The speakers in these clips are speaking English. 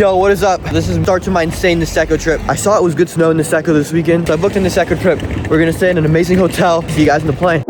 Yo, what is up? This is the start to my insane Niseko trip. I saw it was good snow in Niseko this weekend, so I booked a Niseko trip. We're gonna stay in an amazing hotel. See you guys in the plane.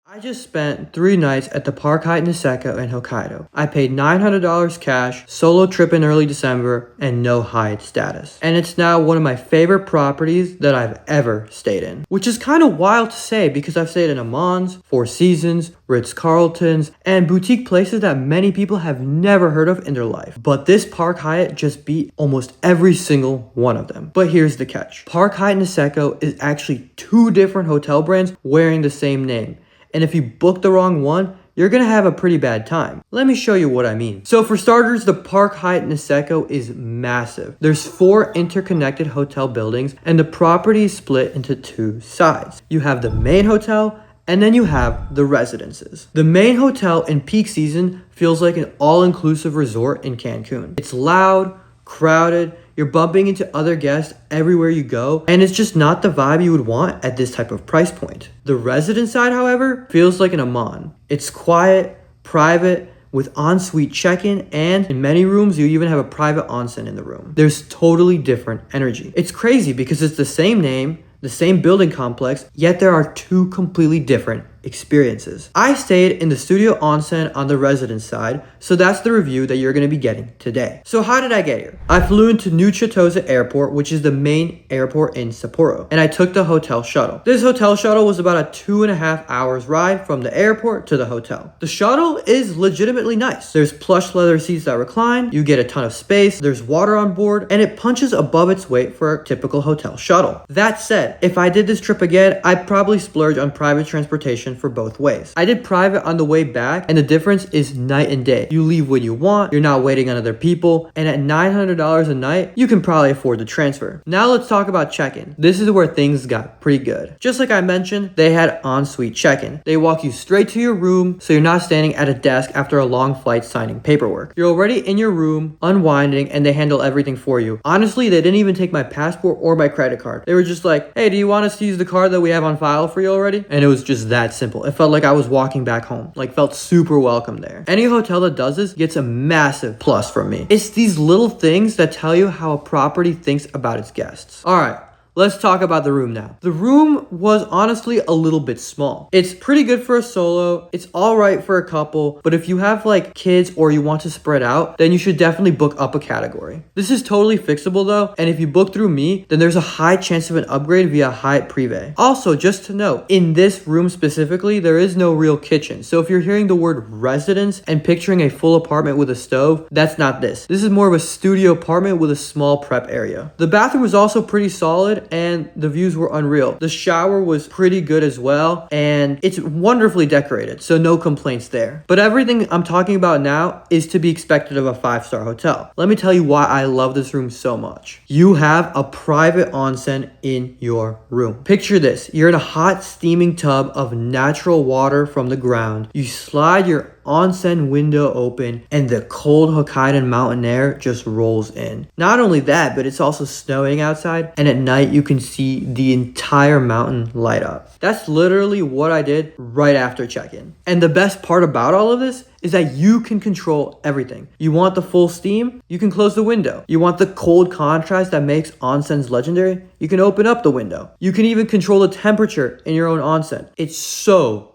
I just spent 3 nights at the Park Hyatt Niseko in Hokkaido. I paid $900 cash, solo trip in early December, and no Hyatt status. And it's now one of my favorite properties that I've ever stayed in. Which is kind of wild to say because I've stayed in Amon's, Four Seasons, Ritz-Carlton's, and boutique places that many people have never heard of in their life. But this Park Hyatt just beat almost every single one of them. But here's the catch. Park Hyatt Niseko is actually 2 different hotel brands wearing the same name. And if you book the wrong one, you're gonna have a pretty bad time. Let me show you what I mean. So for starters, the Park Hyatt Niseko is massive. There's 4 interconnected hotel buildings and the property is split into 2 sides. You have the main hotel and then you have the residences. The main hotel in peak season feels like an all-inclusive resort in Cancun. It's loud, crowded, you're bumping into other guests everywhere you go, and it's just not the vibe you would want at this type of price point. The residence side, however, feels like an Amon. It's quiet, private, with ensuite check-in, and in many rooms, you even have a private onsen in the room. There's totally different energy. It's crazy because it's the same name, the same building complex, yet there are 2 completely different experiences. I stayed in the studio onsen on the residence side, so that's the review that you're going to be getting today. So how did I get here? I flew into New Chitose Airport, which is the main airport in Sapporo, and I took the hotel shuttle. This hotel shuttle was about a 2.5 hours ride from the airport to the hotel. The shuttle is legitimately nice. There's plush leather seats that recline, you get a ton of space, there's water on board, and it punches above its weight for a typical hotel shuttle. That said, if I did this trip again, I'd probably splurge on private transportation for both ways. I did private on the way back, and the difference is night and day. You leave when you want, you're not waiting on other people, and at $900 a night, you can probably afford the transfer. Now let's talk about check-in. This is where things got pretty good. Just like I mentioned, they had ensuite check-in. They walk you straight to your room, so you're not standing at a desk after a long flight signing paperwork. You're already in your room, unwinding, and they handle everything for you. Honestly, they didn't even take my passport or my credit card. They were just like, hey, do you want us to use the card that we have on file for you already? And it was just that simple. It felt like I was walking back home. Like, felt super welcome there. Any hotel that does this gets a massive plus from me. It's these little things that tell you how a property thinks about its guests. All right. Let's talk about the room now. The room was honestly a little bit small. It's pretty good for a solo. It's all right for a couple, but if you have like kids or you want to spread out, then you should definitely book up a category. This is totally fixable though, and if you book through me, then there's a high chance of an upgrade via Hyatt Privé. Also, just to note, in this room specifically, there is no real kitchen. So if you're hearing the word residence and picturing a full apartment with a stove, that's not this. This is more of a studio apartment with a small prep area. The bathroom was also pretty solid, and the views were unreal. The shower was pretty good as well, and it's wonderfully decorated, so no complaints there. But everything I'm talking about now is to be expected of a 5-star hotel. Let me tell you why I love this room so much. You have a private onsen in your room. Picture this, you're in a hot steaming tub of natural water from the ground. You slide your onsen window open and the cold Hokkaido mountain air just rolls in. Not only that, but it's also snowing outside, and at night you can see the entire mountain light up. That's literally what I did right after check-in. And the best part about all of this is that you can control everything. You want the full steam? You can close the window. You want the cold contrast that makes onsens legendary? You can open up the window. You can even control the temperature in your own onsen. It's so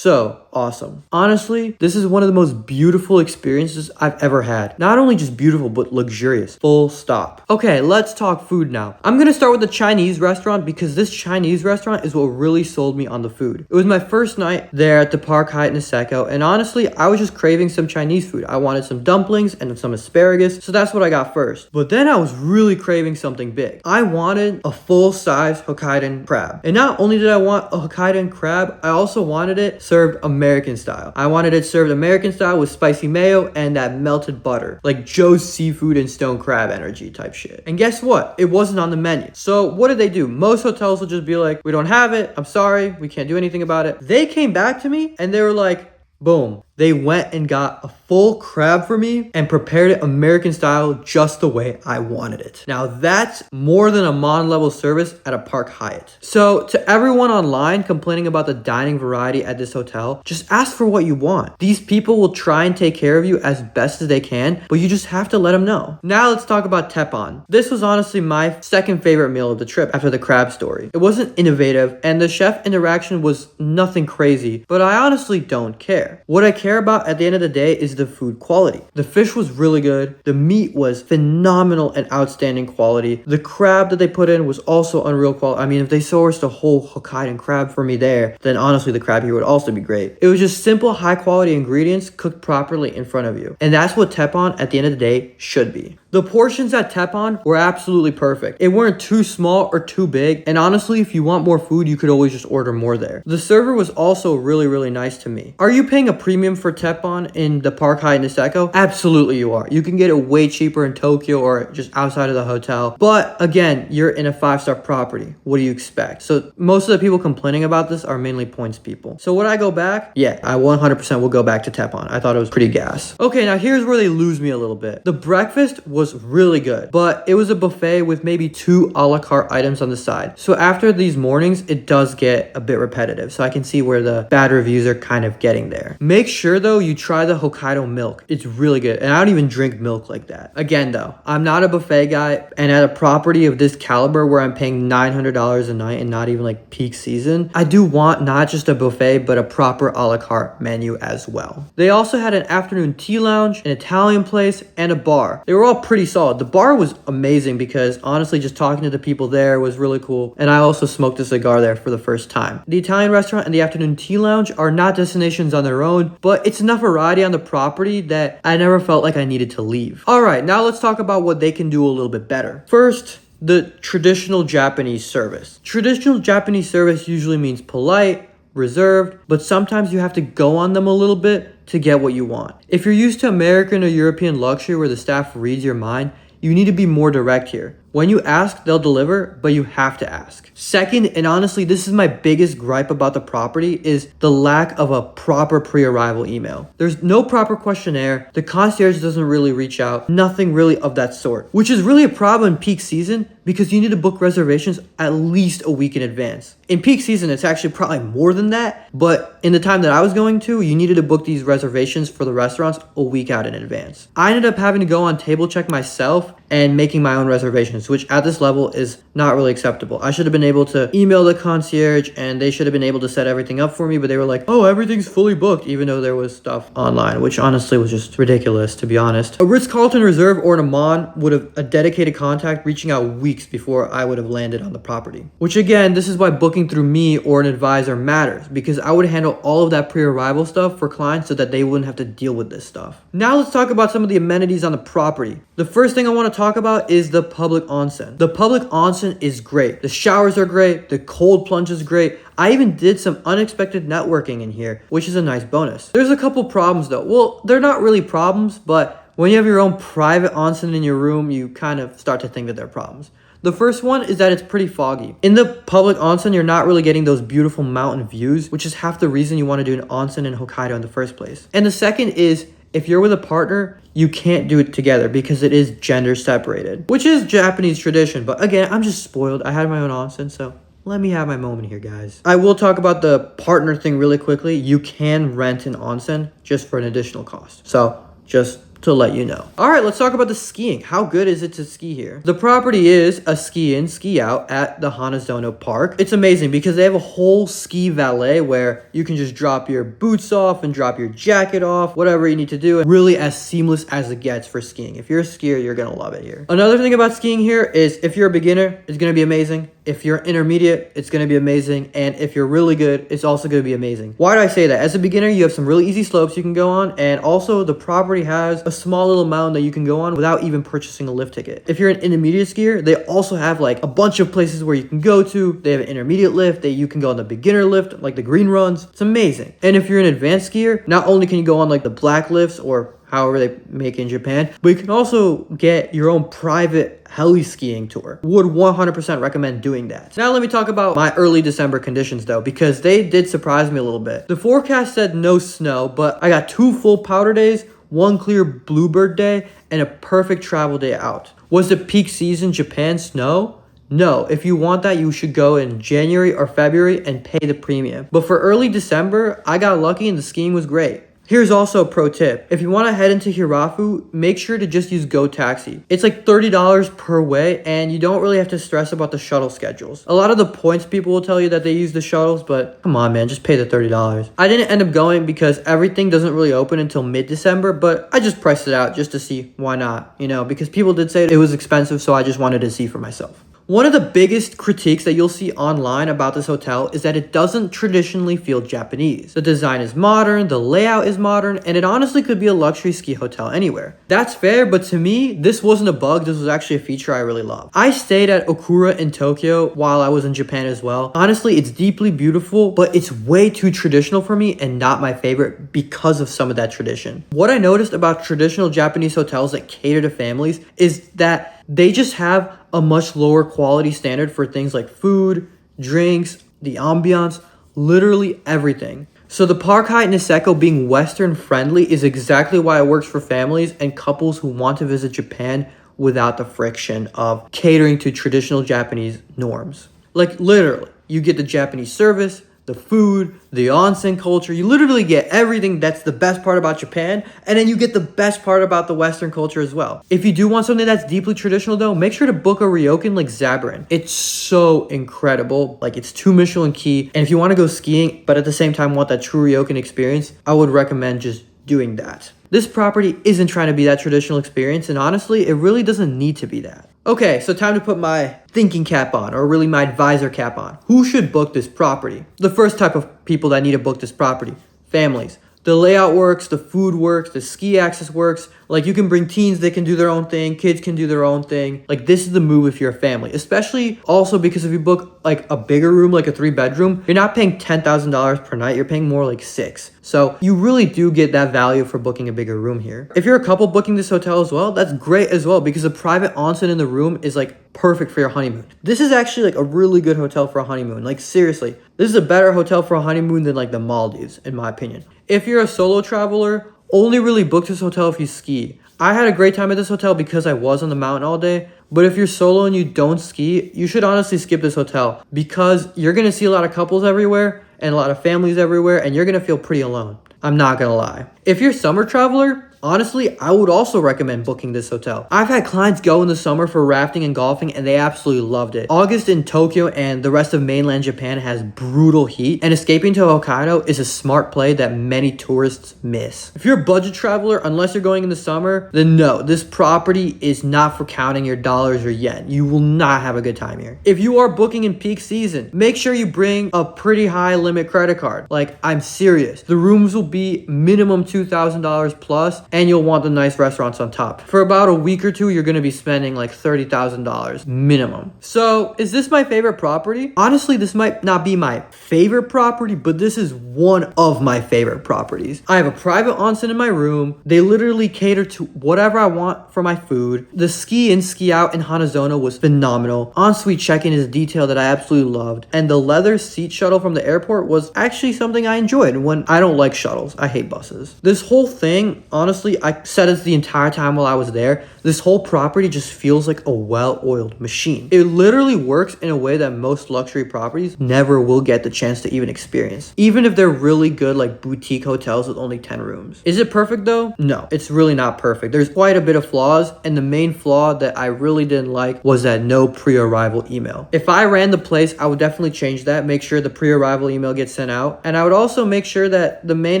awesome. Honestly, this is one of the most beautiful experiences I've ever had. Not only just beautiful, but luxurious. Full stop. Okay, let's talk food now. I'm gonna start with the Chinese restaurant because this Chinese restaurant is what really sold me on the food. It was my first night there at the Park Hyatt Niseko, and honestly, I was just craving some Chinese food. I wanted some dumplings and some asparagus, so that's what I got first. But then I was really craving something big. I wanted a full-size Hokkaido crab. And not only did I want a Hokkaido crab, I also wanted it served American style. I wanted it served American style with spicy mayo and that melted butter, like Joe's Seafood and Stone Crab energy type shit. And guess what? It wasn't on the menu. So what did they do? Most hotels will just be like, we don't have it. I'm sorry. We can't do anything about it. They came back to me and they were like, Boom. They went and got a full crab for me and prepared it American style just the way I wanted it. Now that's more than a Mon level service at a Park Hyatt. So to everyone online complaining about the dining variety at this hotel, just ask for what you want. These people will try and take care of you as best as they can, but you just have to let them know. Now let's talk about teppan. This was honestly my second favorite meal of the trip after the crab story. It wasn't innovative and the chef interaction was nothing crazy, but I honestly don't care. What I care about at the end of the day is the food quality. The fish was really good. The meat was phenomenal and outstanding quality. The crab that they put in was also unreal quality. I mean, if they sourced a whole Hokkaido crab for me there, then honestly the crab here would also be great. It was just simple, high quality ingredients cooked properly in front of you. And that's what teppan at the end of the day should be. The portions at teppan were absolutely perfect. It weren't too small or too big. And honestly, if you want more food, you could always just order more there. The server was also really nice to me. Are you paying a premium for teppan in the Park Hyatt Niseko? Absolutely you are. You can get it way cheaper in Tokyo or just outside of the hotel. But again, you're in a 5-star property. What do you expect? So most of the people complaining about this are mainly points people. So would I go back? Yeah, I 100% will go back to teppan. I thought it was pretty gas. Okay, now here's where they lose me a little bit. The breakfast was really good, but it was a buffet with maybe 2 a la carte items on the side. So after these mornings, it does get a bit repetitive. So I can see where the bad reviews are kind of getting there. Make sure though you try the Hokkaido milk. It's really good. And I don't even drink milk like that. Again though, I'm not a buffet guy, and at a property of this caliber where I'm paying $900 a night and not even like peak season, I do want not just a buffet, but a proper a la carte menu as well. They also had an afternoon tea lounge, an Italian place, and a bar. They were all pretty solid. The bar was amazing because honestly just talking to the people there was really cool, and I also smoked a cigar there for the first time. The Italian restaurant and the afternoon tea lounge are not destinations on their own, but it's enough variety on the property that I never felt like I needed to leave. Alright, now let's talk about what they can do a little bit better. First, the traditional Japanese service. Traditional Japanese service usually means polite, reserved, but sometimes you have to go on them a little bit to get what you want. If you're used to American or European luxury where the staff reads your mind, you need to be more direct here. When you ask, they'll deliver, but you have to ask. Second, and honestly, this is my biggest gripe about the property, is the lack of a proper pre-arrival email. There's no proper questionnaire, the concierge doesn't really reach out, nothing really of that sort, which is really a problem in peak season because you need to book reservations at least a week in advance. In peak season, it's actually probably more than that, but in the time that I was going to, you needed to book these reservations for the restaurants a week out in advance. I ended up having to go on table check myself and making my own reservations, which at this level is not really acceptable. I should have been able to email the concierge and they should have been able to set everything up for me, but they were like, oh, everything's fully booked, even though there was stuff online, which honestly was just ridiculous, to be honest. A Ritz-Carlton Reserve or an Amman would have a dedicated contact reaching out weeks before I would have landed on the property. Which again, this is why booking through me or an advisor matters, because I would handle all of that pre-arrival stuff for clients so that they wouldn't have to deal with this stuff. Now let's talk about some of the amenities on the property. The first thing I want to talk about is the public onsen. The public onsen is great. The showers are great. The cold plunge is great. I even did some unexpected networking in here, which is a nice bonus. There's a couple problems though. Well, they're not really problems, but when you have your own private onsen in your room, you kind of start to think that they're problems. The first one is that it's pretty foggy. In the public onsen, you're not really getting those beautiful mountain views, which is half the reason you want to do an onsen in Hokkaido in the first place. And the second is, if you're with a partner, you can't do it together because it is gender separated, which is Japanese tradition. But again, I'm just spoiled. I had my own onsen, so let me have my moment here, guys. I will talk about the partner thing really quickly. You can rent an onsen just for an additional cost. So just to let you know. All right, let's talk about the skiing. How good is it to ski here? The property is a ski in, ski out at the Hanazono Park. It's amazing because they have a whole ski valet where you can just drop your boots off and drop your jacket off, whatever you need to do. Really as seamless as it gets for skiing. If you're a skier, you're gonna love it here. Another thing about skiing here is if you're a beginner, it's gonna be amazing. If you're intermediate, it's going to be amazing. And if you're really good, it's also going to be amazing. Why do I say that? As a beginner, you have some really easy slopes you can go on. And also the property has a small little mountain that you can go on without even purchasing a lift ticket. If you're an intermediate skier, they also have like a bunch of places where you can go to. They have an intermediate lift that you can go on the beginner lift, like the green runs. It's amazing. And if you're an advanced skier, not only can you go on like the black lifts or however they make it in Japan, but you can also get your own private heli skiing tour. Would 100% recommend doing that. Now let me talk about my early December conditions though, because they did surprise me a little bit. The forecast said no snow, but I got 2 full powder days, 1 clear bluebird day, and a perfect travel day out. Was the peak season Japan snow? No, if you want that, you should go in January or February and pay the premium. But for early December, I got lucky and the skiing was great. Here's also a pro tip. If you want to head into Hirafu, make sure to just use Go Taxi. It's like $30 per way, and you don't really have to stress about the shuttle schedules. A lot of the points people will tell you that they use the shuttles, but come on man, just pay the $30. I didn't end up going because everything doesn't really open until mid-December, but I just priced it out just to see why not, because people did say it was expensive, so I just wanted to see for myself. One of the biggest critiques that you'll see online about this hotel is that it doesn't traditionally feel Japanese. The design is modern, the layout is modern, and it honestly could be a luxury ski hotel anywhere. That's fair, but to me, this wasn't a bug, this was actually a feature I really love. I stayed at Okura in Tokyo while I was in Japan as well. Honestly, it's deeply beautiful, but it's way too traditional for me and not my favorite because of some of that tradition. What I noticed about traditional Japanese hotels that cater to families is that they just have a much lower quality standard for things like food, drinks, the ambiance, literally everything. So the Park Hyatt Niseko being Western friendly is exactly why it works for families and couples who want to visit Japan without the friction of catering to traditional Japanese norms. Like literally, you get the Japanese service, the food, the onsen culture. You literally get everything that's the best part about Japan, and then you get the best part about the Western culture as well. If you do want something that's deeply traditional though, make sure to book a ryokan like Zabarin. It's so incredible. Like it's 2 Michelin key, and if you want to go skiing but at the same time want that true ryokan experience, I would recommend just doing that. This property isn't trying to be that traditional experience, and honestly, it really doesn't need to be that. Okay, so time to put my thinking cap on, or really my advisor cap on. Who should book this property? The first type of people that need to book this property: families. The layout works, the food works, the ski access works. Like you can bring teens, they can do their own thing, kids can do their own thing. Like this is the move if you're a family, especially also because if you book like a bigger room, like a 3-bedroom, you're not paying $10,000 per night, you're paying more like 6. So you really do get that value for booking a bigger room here. If you're a couple booking this hotel as well, that's great as well because a private onsen in the room is like perfect for your honeymoon. This is actually like a really good hotel for a honeymoon. Like seriously, this is a better hotel for a honeymoon than like the Maldives, in my opinion. If you're a solo traveler, only really book this hotel if you ski. I had a great time at this hotel because I was on the mountain all day, but if you're solo and you don't ski, you should honestly skip this hotel because you're gonna see a lot of couples everywhere and a lot of families everywhere, and you're gonna feel pretty alone. I'm not gonna lie. If you're a summer traveler, honestly, I would also recommend booking this hotel. I've had clients go in the summer for rafting and golfing and they absolutely loved it. August in Tokyo and the rest of mainland Japan has brutal heat, and escaping to Hokkaido is a smart play that many tourists miss. If you're a budget traveler, unless you're going in the summer, then no, this property is not for counting your dollars or yen. You will not have a good time here. If you are booking in peak season, make sure you bring a pretty high limit credit card. Like, I'm serious. The rooms will be minimum $2,000 plus, and you'll want the nice restaurants on top. For about a week or 2, you're gonna be spending like $30,000 minimum. So is this my favorite property? Honestly, this might not be my favorite property, but this is one of my favorite properties. I have a private onsen in my room. They literally cater to whatever I want for my food. The ski in, ski out in Hanazono was phenomenal. Ensuite check-in is a detail that I absolutely loved. And the leather seat shuttle from the airport was actually something I enjoyed when I don't like shuttles. I hate buses. This whole thing, honestly, I said it the entire time while I was there, this whole property just feels like a well-oiled machine. It literally works in a way that most luxury properties never will get the chance to even experience, even if they're really good like boutique hotels with only 10 rooms. Is it perfect though? No, it's really not perfect. There's quite a bit of flaws, and the main flaw that I really didn't like was that no pre-arrival email. If I ran the place, I would definitely change that, make sure the pre-arrival email gets sent out, and I would also make sure that the main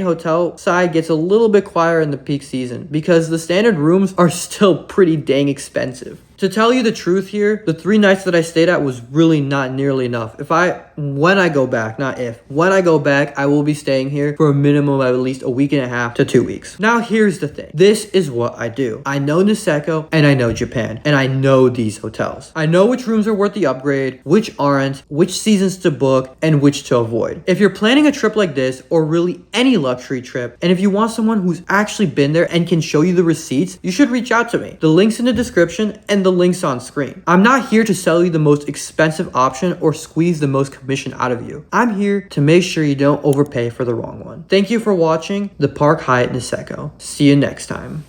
hotel side gets a little bit quieter in the peak season because the standard rooms are still pretty dang expensive. To tell you the truth here, the 3 nights that I stayed at was really not nearly enough. When I go back, when I go back, I will be staying here for a minimum of at least a week and a half to 2 weeks. Now here's the thing. This is what I do. I know Niseko and I know Japan, and I know these hotels. I know which rooms are worth the upgrade, which aren't, which seasons to book, and which to avoid. If you're planning a trip like this, or really any luxury trip, and if you want someone who's actually been there and can show you the receipts, you should reach out to me. The link's in the description and the link's on screen. I'm not here to sell you the most expensive option or squeeze the most commission out of you. I'm here to make sure you don't overpay for the wrong one. Thank you for watching the Park Hyatt Niseko. See you next time.